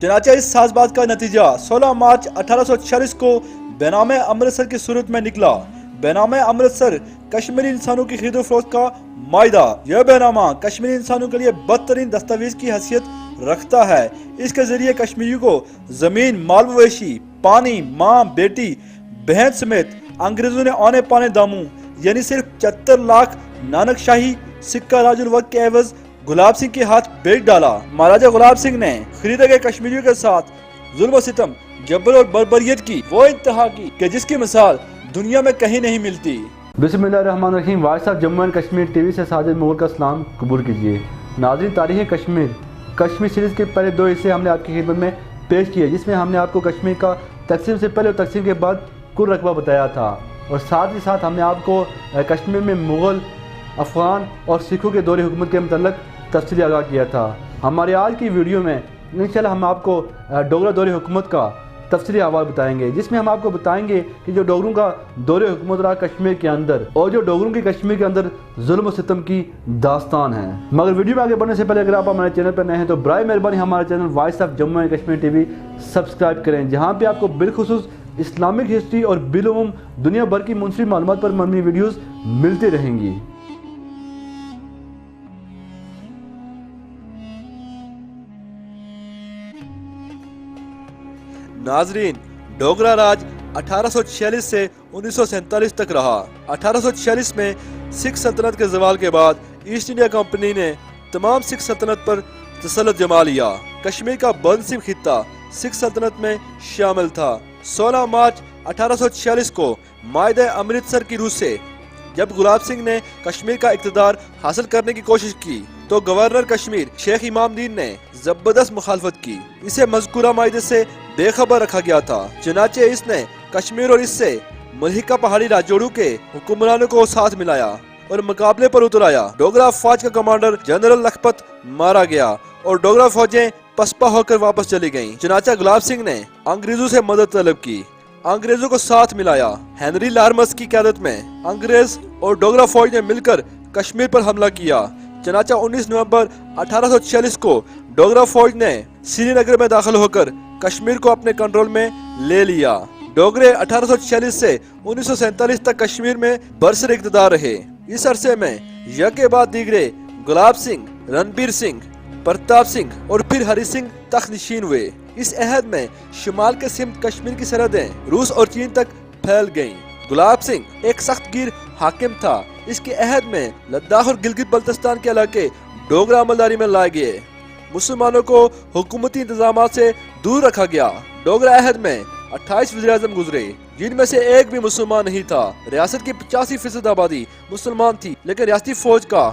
चनाचा इस साज बात का नतीजा 16 मार्च 1846 को बैनाम अमृतसर की सूरत में निकला। बैनाम अमृतसर कश्मीरी इंसानों की खरीदो फरोख्त का मायदा। यह बैनामा कश्मीरी इंसानों के लिए बदतरीन दस्तावेज की हैसियत रखता है। इसके जरिए कश्मीरियों को जमीन, माल मवेशी, पानी, माँ, बेटी, बहन समेत अंग्रेजों ने आने पाने दामों यानी सिर्फ 74 लाख नानक शाही सिक्का राजुल वक्त के एवज गुलाब सिंह के हाथ बेच डाला। महाराजा गुलाब सिंह ने खरीदे गए कश्मीरियों के साथ जुल्म और सितम, जबर और बर्बरियत की वो इंतहा की कि जिसकी मिसाल दुनिया में कहीं नहीं मिलती। बिस्मिल्लाहिर्रहमानिर्रहीम। Vice of Jammu and Kashmir TV से साजिद मुगल का सलाम कबूल कीजिए। नाज़रीन, तारीख़ कश्मीर सीरीज़ के पहले 2 हिस्से हमने आपकी खिदमत में पेश किए, जिसमें हमने आपको कश्मीर का तकसीम से पहले और तकसीम के बाद कुल रकबा बताया था, और साथ ही साथ हमने आपको कश्मीर में मुग़ल, अफ़गान और सिखों के दौरे हुकूमत के मतलब तफसीली आगाह किया था। हमारे आज की वीडियो में इंशाल्लाह हम आपको डोगरा दौरे हुकूमत का तफसीली अहवाल बताएंगे, जिसमें हम आपको बताएंगे कि जो डोगरों का दौरे हुकूमत रहा कश्मीर के अंदर और जो डोगरों की कश्मीर के अंदर जुल्म और सितम की दास्तान है। मगर वीडियो में आगे बढ़ने से पहले अगर आप हमारे चैनल पर नए हैं तो बराए मेहरबानी हमारे channel voice of Jammu and Kashmir TV subscribe करें, जहाँ पे आपको बिलखुसूस इस्लामिक हिस्ट्री और बिलुम दुनिया भर की मुनफरिद मालूमात पर मबनी वीडियोस मिलती रहेंगी। नाजरीन, डोगरा राज 1846 से 1947 तक रहा। 1846 में सिख सल्तनत के जवाल के बाद ईस्ट इंडिया कंपनी ने तमाम सिख सल्तनत पर तसल्लुत जमा लिया। कश्मीर का बदनसीब खित्ता सिख सल्तनत में शामिल था। 16 मार्च 1846 को मायदे अमृतसर की रूह से जब गुलाब सिंह ने कश्मीर का इक़्तिदार हासिल करने की कोशिश की तो गवर्नर कश्मीर शेख इमामुद्दीन ने जबरदस्त मुखालफत की। इसे मज़कूरा मायदे से बेखबर रखा गया था। चुनाचे इसने कश्मीर और इससे मुल्हिका पहाड़ी राज्यों के हुक्मरानों को साथ मिलाया और मुकाबले पर उतर आया। डोगरा अफवाज का कमांडर जनरल लखपत मारा गया और डोगरा फौजें पसपा होकर वापस चली गईं। चुनाचा गुलाब सिंह ने अंग्रेजों से मदद तलब की, अंग्रेजों को साथ मिलाया। हेनरी लार्मस की क़यादत में अंग्रेज और डोगरा फौज ने मिलकर कश्मीर पर हमला किया। चनाचा 19 नवंबर 1846 को डोगरा फौज ने श्रीनगर में दाखिल होकर कश्मीर को अपने कंट्रोल में ले लिया। डोगरे 1846 से 1947 तक कश्मीर में बरसर इक़्तिदार रहे। इस अरसे में यके बाद दीगरे गुलाब सिंह, रणबीर सिंह, प्रताप सिंह और फिर हरि सिंह तख्त नशीन हुए। इस अहद में शुमाल के सिमत कश्मीर की सरहदें रूस और चीन तक फैल गईं। गुलाब सिंह एक सख्त गिर हाकिम था। इसके अहद में लद्दाख और गिलगित बल्तिस्तान के इलाके डोगरा अमलदारी में लाए गए। मुसलमानों को हुकूमती इंतजाम से दूर रखा गया। डोगरा अहद में 28 वज़ीर-ए-आज़म गुजरे, जिनमें से एक भी मुसलमान नहीं था। रियासत की 85% आबादी मुसलमान थी, लेकिन रियासती फौज का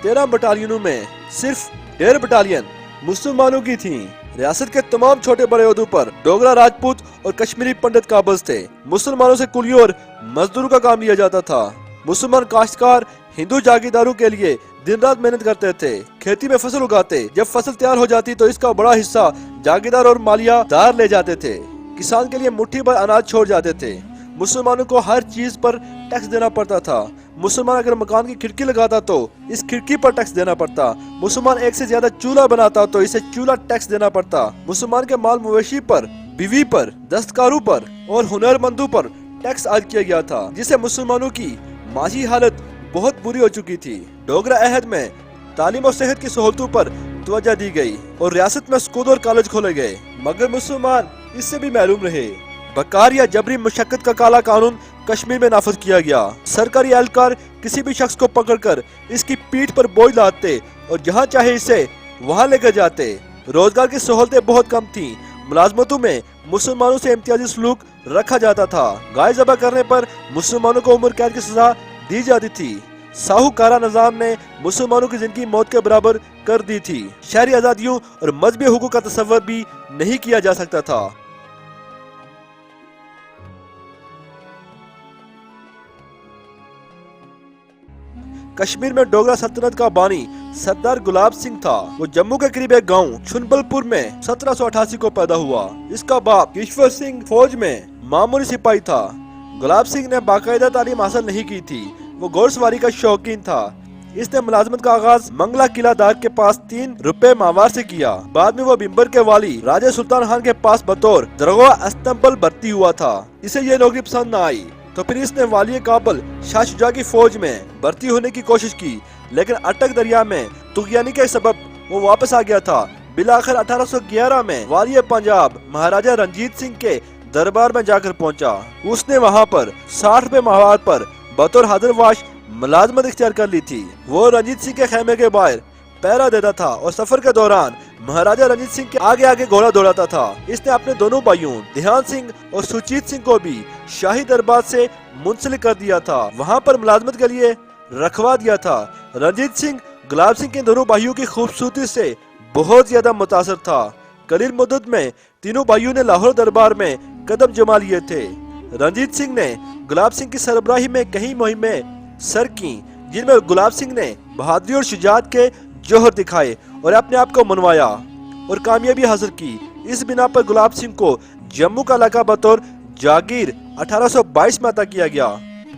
13 बटालियनों में सिर्फ 1.5 बटालियन मुसलमानों की थी। रियासत के तमाम छोटे बड़े ओहदों पर डोगरा राजपूत और कश्मीरी पंडित काबिज थे। मुसलमानों से कुलियों और मजदूरों का काम लिया जाता था। मुसलमान काश्तकार हिंदू जागीरदारों के लिए दिन रात मेहनत करते थे, खेती में फसल उगाते। जब फसल तैयार हो जाती तो इसका बड़ा हिस्सा जागीरदार और मालियादार ले जाते थे। किसान के लिए मुट्ठी भर अनाज छोड़ जाते थे। मुसलमानों को हर चीज पर टैक्स देना पड़ता था। मुसलमान अगर मकान की खिड़की लगाता तो इस खिड़की पर टैक्स देना पड़ता। मुसलमान एक से ज्यादा चूल्हा बनाता तो इसे चूल्हा टैक्स देना पड़ता। मुसलमान के माल मवेशी पर, बीवी पर, दस्तकारों पर और हुनरमंदों पर टैक्स आयद किया गया था, जिससे मुसलमानों की माशी हालत बहुत बुरी हो चुकी थी। डोगरा अहद में तालीम और सेहत की सहूलतों पर तवज्जो दी गई और रियासत में स्कूल और कॉलेज खोले गए, मगर मुसलमान इससे भी महरूम रहे। बकार या जबरी मुशक्कत का काला कानून कश्मीर में नाफिज किया गया। सरकारी एहलकार किसी भी शख्स को पकड़कर इसकी पीठ पर बोझ लादते और जहाँ चाहे इसे वहाँ लेकर जाते। रोजगार की सहूलतें बहुत कम थी। मुलाजमतों में मुसलमानों से इम्तियाजी सलूक रखा जाता था। गाय ज़बह करने पर मुसलमानों को उम्र कैद की सजा दी जाती थी। साहूकारा निजाम ने मुसलमानों की जिंदगी मौत के बराबर कर दी थी। शहरी आज़ादियों और मजहबी हुकूक का तसव्वुर भी नहीं किया जा सकता था। कश्मीर में डोगरा सल्तनत का बानी सरदार गुलाब सिंह था। वो जम्मू के करीब एक गांव छुनबलपुर में 1788 को पैदा हुआ। इसका बाप ईश्वर सिंह फौज में मामूली सिपाही था। गुलाब सिंह ने बाकायदा तालीम हासिल नहीं की थी। वो घोड़सवारी का शौकीन था। اس نے ملازمت کا آغاز منگلا قلعہ دار کے پاس 3 روپے ماہوار سے کیا۔ بعد میں وہ بمبر کے والی راجہ سلطان خان کے پاس بطور درغہ استنبل بھرتی ہوا تھا۔ اسے یہ نوکری پسند نہ آئی تو پھر اس نے والی کابل شاہ شجاع کی فوج میں بھرتی ہونے کی کوشش کی، لیکن اٹک دریا میں طغیانی کے سبب وہ واپس آ گیا تھا۔ بلاخر 1811 میں والی پنجاب مہاراجہ رنجیت سنگھ کے دربار میں جا کر پہنچا۔ اس نے وہاں پر 60 روپے ماہوار پر بطور حاضر واش ملازمت اختیار کر لی تھی۔ وہ رنجیت سنگھ کے خیمے کے باہر پہرا دیتا تھا اور سفر کے دوران مہاراجہ رنجیت سنگھ کے آگے آگے گھوڑا دوڑاتا تھا۔ اس نے اپنے دونوں بھائیوں دھیان سنگھ اور سوچیت سنگھ کو بھی شاہی دربار سے منسلک کر دیا تھا، وہاں پر ملازمت کے لیے رکھوا دیا تھا۔ رنجیت سنگھ گلاب سنگھ کے دونوں بھائیوں کی خوبصورتی سے بہت زیادہ متاثر تھا۔ قلیل مدت میں تینوں بھائیوں نے لاہور دربار میں قدم جما لیے تھے۔ رنجیت سنگھ نے گلاب سنگھ کی سربراہی میں کئی مہمیں سر کی، جن میں گلاب سنگھ نے بہادری اور شجاعت کے جوہر دکھائے اور اپنے آپ کو منوایا اور کامیابی حاصل کی۔ اس بنا پر گلاب سنگھ کو جموں کا علاقہ بطور جاگیر 1822 میں عطا کیا گیا۔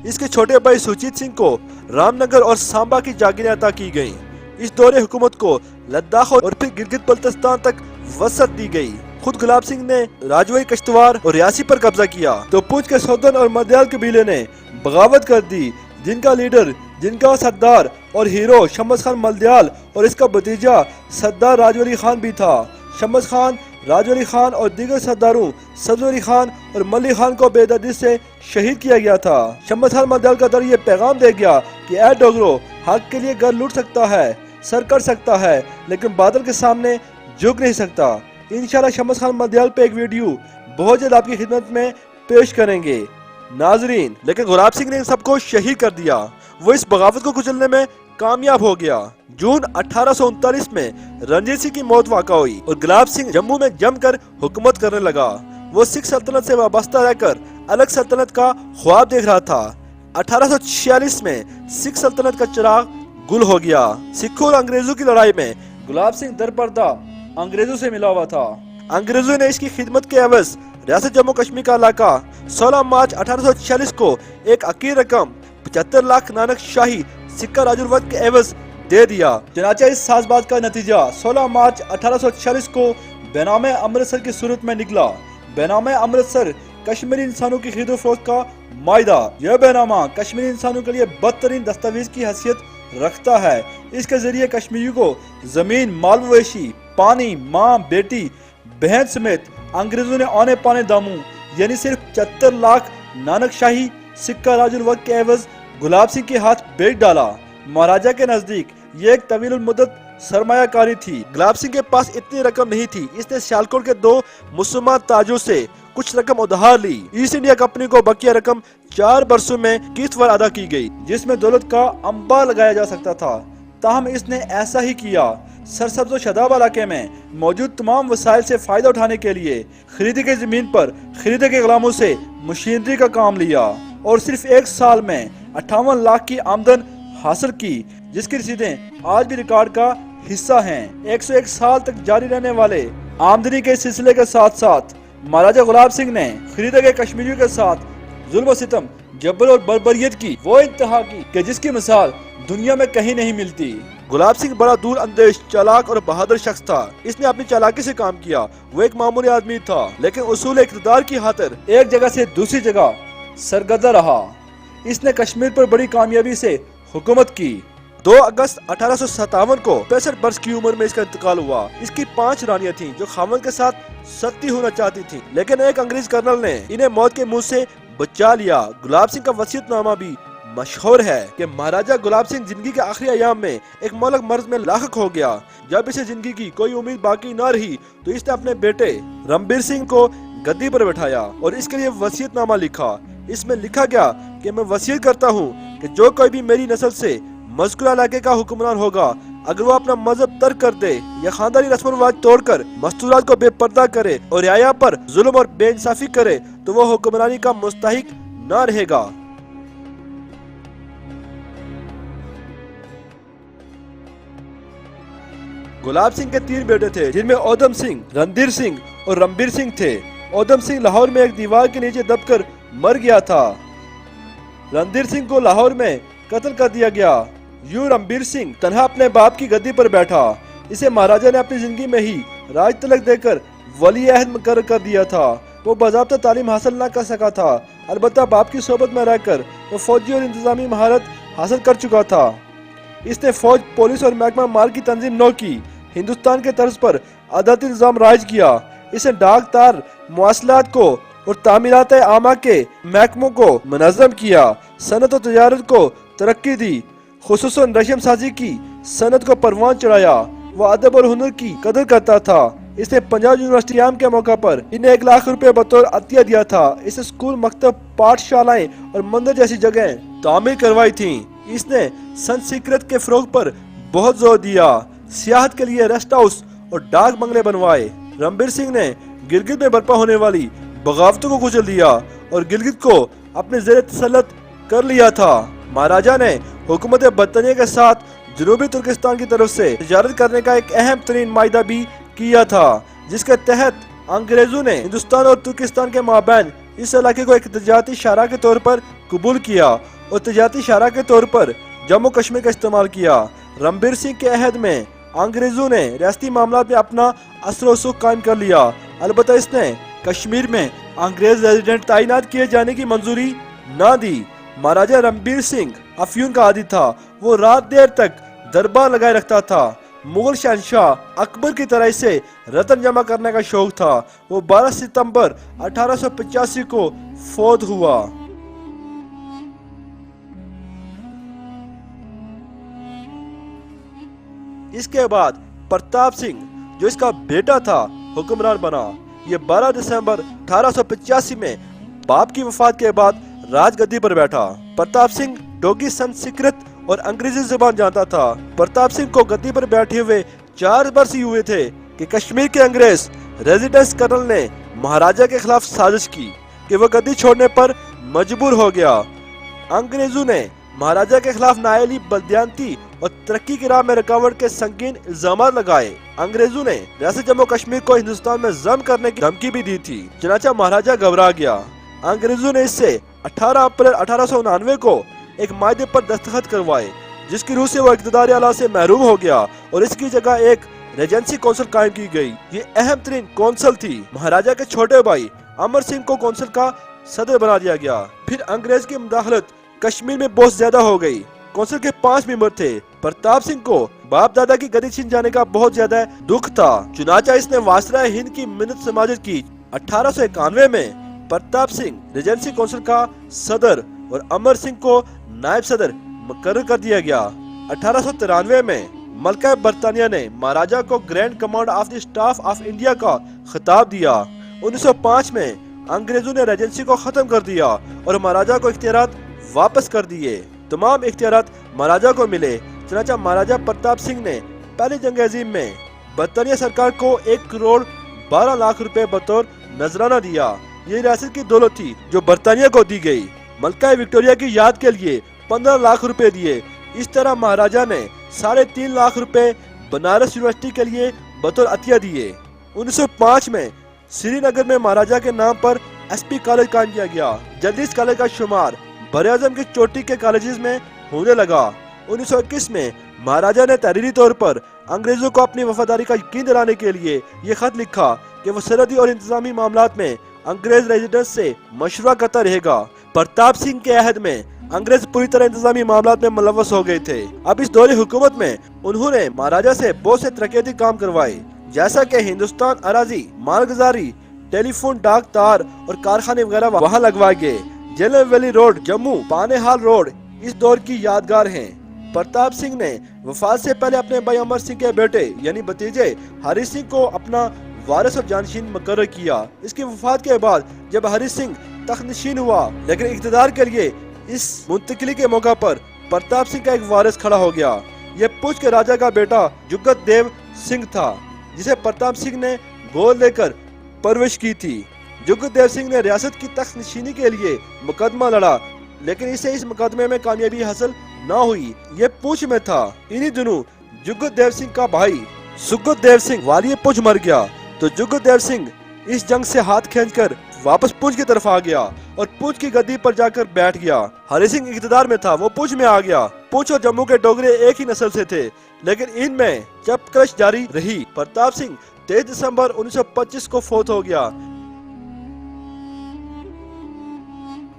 اس کے چھوٹے بھائی سوچیت سنگھ کو رام نگر اور سامبا کی جاگیریں عطا کی گئیں۔ اس دور حکومت کو لداخ اور پھر گلگت بلتستان تک وسعت دی گئی۔ خود گلاب سنگھ نے راجوری کشتوار اور ریاسی پر قبضہ کیا تو پونچھ کے سودن اور مدیال قبیلے نے بغاوت کر دی، جن کا لیڈر، جن کا سردار اور ہیرو شمس خان ملدیال اور اس کا بھتیجا سردار راجوری خان بھی تھا۔ شمس خان، راجوری خان اور دیگر سرداروں سبز ولی خان اور ملی خان کو بے دردی سے شہید کیا گیا تھا۔ شمس خان ملدیال کا در یہ پیغام دے گیا کہ اے ڈوگرو، حق کے لیے گھر لوٹ سکتا ہے، سر کر سکتا ہے، لیکن بادل کے سامنے جھک نہیں سکتا۔ انشاءاللہ شمس خان ملدیال پہ ایک ویڈیو بہت جلد آپ کی خدمت میں پیش کریں گے ناظرین۔ لیکن گلاب سنگھ نے ان سب کو شہید کر دیا۔ وہ اس بغاوت کو کچلنے میں کامیاب ہو گیا۔ جون 1839 میں رنجیت سنگھ کی موت واقع ہوئی اور گلاب سنگھ جموں میں جم کر حکومت کرنے لگا۔ وہ سکھ سلطنت سے وابستہ رہ کر الگ سلطنت کا خواب دیکھ رہا تھا۔ 1846 میں سکھ سلطنت کا چراغ گل ہو گیا۔ سکھوں اور انگریزوں کی لڑائی میں گلاب سنگھ درپردہ انگریزوں سے ملا ہوا تھا۔ انگریزوں نے اس کی خدمت کے عوض ریاست جموں کشمیر کا علاقہ 16 مارچ 1846 کو ایک عقیر رقم 75 لاکھ نانک شاہی سکہ راج الوقت کے عوض دے دیا۔ چنانچہ اس ساز بات کا نتیجہ 16 مارچ 1846 کو بینام امرتسر کی صورت میں نکلا۔ بینام امرتسر کشمیری انسانوں کی خرید و فروخت کا معاہدہ۔ یہ بینامہ کشمیری انسانوں کے لیے بدترین دستاویز کی حیثیت رکھتا ہے۔ اس کے ذریعے کشمیریوں کو زمین، مال مویشی، پانی، ماں، بیٹی، بہن سمیت انگریزوں نے آنے پانے داموں یعنی صرف 74 لاکھ نانک شاہی سکہ راج الوقت کے عوض گلاب سنگھ کے ہاتھ بیچ ڈالا۔ مہاراجہ کے نزدیک یہ ایک طویل المدت سرمایہ کاری تھی۔ گلاب سنگھ کے پاس اتنی رقم نہیں تھی۔ اس نے سیالکوٹ کے 2 مسلمان تاجوں سے کچھ رقم ادھار لی۔ ایسٹ انڈیا کمپنی کو بقیہ رقم 4 برسوں میں قسط وار ادا کی گئی، جس میں دولت کا انبار لگایا جا سکتا تھا۔ تاہم اس نے ایسا ہی کیا۔ سرسبز و شاداب علاقے میں موجود تمام وسائل سے فائدہ اٹھانے کے لیے خریدی گئی زمین پر خریدے گئے غلاموں سے مشینری کا کام لیا اور صرف 1 سال میں 58 لاکھ کی آمدن حاصل کی، جس کی رسیدیں آج بھی ریکارڈ کا حصہ ہیں۔ 101 سال تک جاری رہنے والے آمدنی کے سلسلے کے ساتھ ساتھ مہاراجہ گلاب سنگھ نے خریدے گئے کشمیریوں کے ساتھ ظلم و ستم، جبر اور بربریت کی وہ انتہا کی کہ جس کی مثال دنیا میں کہیں نہیں ملتی۔ گلاب سنگھ بڑا دور اندیش، چالاک اور بہادر شخص تھا۔ اس نے اپنی چالاکی سے کام کیا۔ وہ ایک معمولی آدمی تھا، لیکن اصول اقتدار کی خاطر ایک جگہ سے دوسری جگہ سرگردہ رہا۔ اس نے کشمیر پر بڑی کامیابی سے حکومت کی۔ 2 اگست 1857 کو 65 برس کی عمر میں اس کا انتقال ہوا۔ اس کی 5 رانیاں تھیں جو خاوند کے ساتھ ستی ہونا چاہتی تھیں، لیکن ایک انگریز کرنل نے انہیں موت کے منہ سے بچا لیا۔ گلاب سنگھ کا وصیت نامہ بھی مشہور ہے کہ مہاراجہ گلاب سنگھ زندگی کے آخری ایام میں ایک مہلک مرض میں لاحق ہو گیا۔ جب اسے زندگی کی کوئی امید باقی نہ رہی تو اس نے اپنے بیٹے رنبیر سنگھ کو گدی پر بٹھایا اور اس کے لیے وصیت نامہ لکھا۔ اس میں لکھا گیا کہ میں وصیت کرتا ہوں کہ جو کوئی بھی میری نسل سے مذکورہ علاقے کا حکمران ہوگا، اگر وہ اپنا مذہب ترک کر دے یا خاندانی رسم و رواج توڑ کر مستورات کو بے پردہ کرے اور رعایا پر ظلم اور بے انصافی کرے تو وہ حکمرانی کا مستحق نہ رہے گا۔ گلاب سنگھ کے 3 بیٹے تھے، جن میں اودم سنگھ، رندھیر سنگھ اور رنبیر سنگھ تھے۔ اودم سنگھ لاہور میں ایک دیوار کے نیچے دب کر مر گیا تھا۔ رندھیر سنگھ کو لاہور میں قتل کر دیا گیا۔ यूं रणबीर सिंह तन्हा अपने बाप की गद्दी पर बैठा। इसे महाराजा ने अपनी जिंदगी में ही राज तिलक देकर वली अहद मुकर्रर कर दिया था। वो बाज़ाब्ता तालीम हासिल न कर सका था, अलबत्ता बाप की सोबत में रहकर वो फौजी और इंतजामी महारत हासिल कर चुका था। इसने फौज, पुलिस और महकमा माल की तंजीम नौ की। हिंदुस्तान के तर्ज पर अदालती निज़ाम राइज किया। इसने डाक तार, मवासलात को और तामीरात आमा के महकमों को मुनज़्ज़म किया। सनत और तजारत को तरक्की दी, खुसूसन रशम साजी की सनत को परवान चढ़ाया। वह अदब और हुनर की कदर करता था। इसने पंजाब यूनिवर्सिटी क्याम के मौका पर इन्हें 1 लाख रुपए बतौर अतिया दिया था। इसे स्कूल, मकतब, पाठशालाएं और मंदिर जैसी जगह तामीर करवाई थी। इसने संस्कृत के फरोग पर बहुत जोर दिया। सियाहत के लिए रेस्ट हाउस और डाक बंगले बनवाए। रणबीर सिंह ने गिलगित में बर्पा होने वाली बगावतों को कुचल दिया और गिलगित को अपने ज़ेर तसल्लुत कर लिया था। महाराजा ने हुकूमत बरतानिया के साथ जनूबी तुर्किस्तान की तरफ से तिजारत करने का एक अहम तरीन मायदा भी किया था, जिसके तहत अंग्रेजों ने हिंदुस्तान और तुर्किस्तान के माबैन इस इलाके को एक तजारती शाहराह के तौर पर कबूल किया और तजारती शाहराह के तौर पर जम्मू कश्मीर का इस्तेमाल किया। रणबीर सिंह के अहद में अंग्रेजों ने रियासती मामला में अपना असर व रसूख कायम कर लिया। अलबत्ता इसने कश्मीर में अंग्रेज रेजिडेंट तैनात किए जाने की मंजूरी न दी। महाराजा रणबीर सिंह अफयून का आदी था। वो रात देर तक दरबार लगाए रखता था। मुगल शहंशाह अकबर की तरह इसे रतन जमा करने का शौक था। वो 12 सितंबर 1885 को फौत हुआ। इसके बाद प्रताप सिंह, जो इसका बेटा था, हुक्मरान बना। ये 12 दिसंबर 1885 में बाप की वफात के बाद राजगद्दी पर बैठा। प्रताप सिंह डोगरी, संस्कृत और अंग्रेजी जुबान जानता था। प्रताप सिंह को गद्दी पर बैठे हुए 4 वर्ष ही हुए थे कि कश्मीर के अंग्रेज रेजिडेंस कर्नल ने महाराजा के खिलाफ साजिश की कि वह गद्दी छोड़ने पर मजबूर हो गया। अंग्रेजों ने महाराजा के खिलाफ नाअहली, बददियानती और तरक्की की राह में रुकावट के संगीन इल्जाम लगाए। अंग्रेजों ने रियासत जम्मू कश्मीर को हिंदुस्तान में जम करने की धमकी भी दी थी। चनाचा महाराजा घबरा गया। अंग्रेजों ने इससे 18 अप्रैल 1899 को एक मायदे पर दस्तखत करवाए, जिसकी रूह से वो इक़्तिदार आला से महरूम हो गया और इसकी जगह एक रेजेंसी कौंसिल कायम की गई। ये अहम तरीन कौंसिल थी। महाराजा के छोटे भाई अमर सिंह को कौंसिल का सदर बना दिया गया। फिर अंग्रेज की मुदाखलत कश्मीर में बहुत ज्यादा हो गई। कौंसिल के 5 मेंबर थे। प्रताप सिंह को बाप दादा की गद्दी छीन जाने का बहुत ज्यादा दुख था। चुनाचा इसने वासराय हिंद की मिन्नत समाजत की। 1891 में प्रताप सिंह रेजेंसी कौंसिल का सदर और अमर सिंह को नायब सदर मुकर्रर कर दिया गया। 1893 में मलका बरतानिया ने महाराजा को grand command of the staff of India का खिताब दिया। 1905 में अंग्रेजों ने रेजेंसी को खत्म कर दिया और महाराजा को इख्तियारात वापस कर दिए। तमाम इख्तियारात महाराजा को मिले। चनाचा महाराजा प्रताप सिंह ने पहली जंग अजीम में बरतानिया सरकार को 1 करोड़ 12 लाख रुपए बतौर नजराना दिया। ये रियासत की दौलत थी जो बरतानिया को दी गई। मलका विक्टोरिया की याद के लिए 15 लाख रुपए दिए। इस तरह महाराजा ने 3.5 लाख रुपए बनारस यूनिवर्सिटी के लिए बतौर अतिया दिए। 1905 में श्रीनगर में महाराजा के नाम पर एसपी कॉलेज कायम किया गया। जल्दी इस कॉलेज का शुमार बरे-आज़म की चोटी के कॉलेजेस में होने लगा। 1921 में महाराजा ने तहरीरी तौर पर अंग्रेजों को अपनी वफादारी का यकीन दिलाने के लिए ये खत लिखा कि वो सरहदी और इंतजामी मामलात में अंग्रेज रेजिडेंस से मशवरा करता रहेगा। प्रताप सिंह के अहद में अंग्रेज पूरी तरह इंतजामी मामलात में मुलव्वस हो गए थे। अब इस दौरे हुकूमत में उन्होंने महाराजा से बहुत से तरक्याती काम करवाए, जैसा कि हिंदुस्तान अराजी, मालगुजारी, टेलीफोन, डाक तार और कारखाने वगैरह वहाँ लगवाए गए। Jhelum valley road, Jammu, Banihal road इस दौर की यादगार हैं। प्रताप सिंह ने वफात से पहले अपने भाई अमर सिंह के बेटे यानी भतीजे हरि सिंह को अपना वारिस और जानशीन मुकर्रर किया। इसकी वफात के बाद जब हरि सिंह तख्तनशीन हुआ, लेकिन इक़्तिदार के लिए इस मुंतकिली के मौका पर प्रताप सिंह का एक वारिस खड़ा हो गया। यह पुंछ के राजा का बेटा जुगत देव सिंह था, जिसे प्रताप सिंह ने गोद लेकर परवरिश की थी। जुगत देव सिंह ने रियासत की तख्तनशीनी के लिए मुकदमा लड़ा, लेकिन इसे इस मुकदमे में कामयाबी हासिल न हुई। ये पुंछ में था। इन्हीं दिनों जुगत देव सिंह का भाई सुगत देव सिंह वाली पुंछ मर गया, तो जुगत देव सिंह इस जंग से हाथ खींचकर واپس پونچھ کی طرف آ گیا اور پونچھ کی گدی پر جا کر بیٹھ گیا۔ ہری سنگھ اقتدار میں تھا، وہ پونچھ میں آ گیا۔ پونچھ اور جموں کے ڈوگرے ایک ہی نسل سے تھے، لیکن ان میں چپ کلش جاری رہی۔ پرتاپ سنگھ 23 دسمبر 1925 کو فوت ہو گیا۔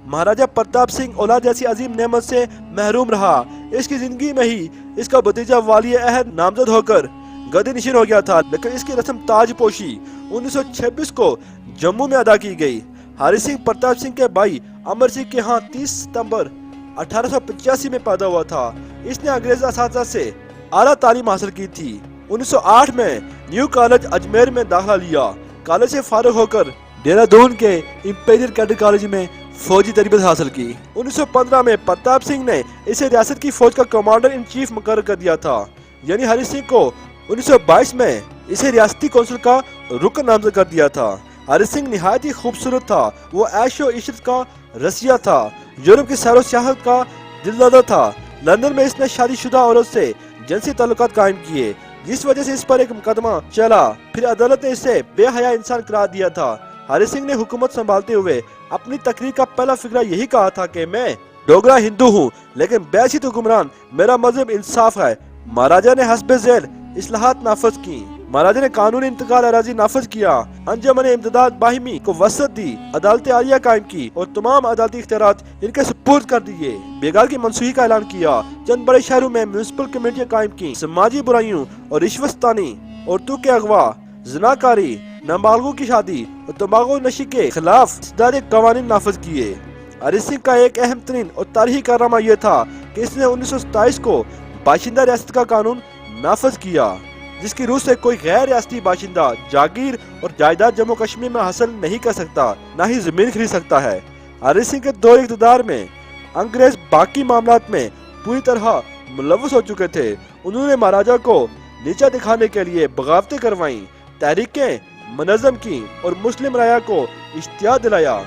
مہاراجہ پرتاپ سنگھ اولاد ایسی عظیم نعمت سے محروم رہا۔ اس کی زندگی میں ہی اس کا بھتیجا والی عہد نامزد ہو کر گدی نشین ہو گیا تھا، لیکن اس کی رسم تاج پوشی 1926 کو جموں میں ادا کی گئی۔ ہری سنگھ پرتاپ سنگھ کے بھائی امر سنگھ کے ہاں 30 ستمبر 1885 میں پیدا ہوا تھا۔ اس نے انگریز اساتذہ سے اعلیٰ تعلیم حاصل کی تھی۔ 1908 میں نیو کالج اجمیر میں داخلہ لیا۔ کالج سے فارغ ہو کر دہرادون کے امپیریل کیڈٹ کالج میں فوجی تربیت حاصل کی۔ 1915 میں پرتاپ سنگھ نے اسے ریاست کی فوج کا کمانڈر ان چیف مقرر کر دیا تھا، یعنی ہری سنگھ کو 1922 میں اسے ریاستی کونسل کا رکن نامزد کر دیا تھا۔ ہری سنگھ نہایت ہی خوبصورت تھا، وہ عیش و عشرت کا رسیہ تھا، یورپ کی سیر و سیاحت کا دلدادہ تھا۔ لندن میں اس نے شادی شدہ عورت سے جنسی تعلقات قائم کیے، جس وجہ سے اس پر ایک مقدمہ چلا، پھر عدالت نے اسے بے حیا انسان قرار دیا تھا۔ ہری سنگھ نے حکومت سنبھالتے ہوئے اپنی تقریر کا پہلا فقرہ یہی کہا تھا کہ میں ڈوگرا ہندو ہوں، لیکن بیشت حکمران، میرا مذہب انصاف ہے۔ مہاراجہ نے حسب ذیل اصلاحات نافذ کی۔ مہاراجہ نے قانون انتقال اراضی نافذ کیا، انجمن امداد باہمی کو وسعت دی، عدالت عالیہ قائم کی اور تمام عدالتی اختیارات ان کے سپرد کر دیے۔ بیگار کی منسوخی کا اعلان کیا، چند بڑے شہروں میں میونسپل کمیٹیاں قائم کی، سماجی برائیوں اور رشوت ستانی، عورتوں کے اغوا، زناکاری، نابالغوں کی شادی اور تمباکو نوشی کے خلاف اسداد قوانین نافذ کیے۔ ہری سنگھ کا ایک اہم ترین اور تاریخی کارنامہ یہ تھا کہ اس نے 1927 کو باشندہ ریاست کا قانون نافذ کیا، جس کی روح سے کوئی غیر ریاستی باشندہ جاگیر اور جائیداد جموں کشمیر میں حاصل نہیں کر سکتا، نہ ہی زمین خرید سکتا ہے۔ ہری سنگھ کے دور اقتدار میں انگریز باقی معاملات میں پوری طرح ملوث ہو چکے تھے۔ انہوں نے مہاراجہ کو نیچا دکھانے کے لیے بغاوتیں کروائیں، تحریکیں منظم کی اور مسلم رایا کو اشتعال دلایا۔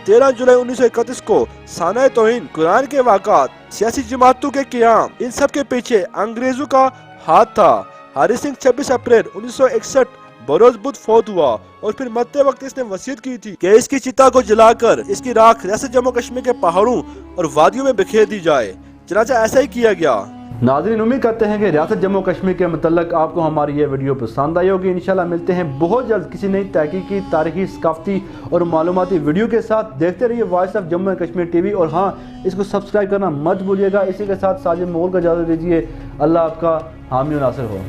13 جولائی 1931 کو سانحہ توہین، قرآن کے واقعات، سیاسی جماعتوں کے قیام، ان سب کے پیچھے انگریزوں کا ہاتھ تھا۔ ہری سنگھ 26 اپریل 1961 بروز بدھ فوت ہوا اور پھر مرتے وقت اس نے وصیت کی تھی کہ اس کی چتا کو جلا کر اس کی راکھ ریاست جموں کشمیر کے پہاڑوں اور وادیوں میں بکھیر دی جائے، چنانچہ ایسا ہی کیا گیا۔ ناظرین، امید کرتے ہیں کہ ریاست جموں کشمیر کے متعلق آپ کو ہماری یہ ویڈیو پسند آئی ہوگی۔ انشاءاللہ ملتے ہیں بہت جلد کسی نئی تحقیقی، تاریخی، ثقافتی اور معلوماتی ویڈیو کے ساتھ۔ دیکھتے رہیے voice of Jammu and Kashmir TV, اور ہاں، اس کو سبسکرائب کرنا مت بھولیے گا۔ اسی کے ساتھ ساجد مغل کو اجازت دیجیے۔ اللہ آپ کا حامی و ناصر ہو۔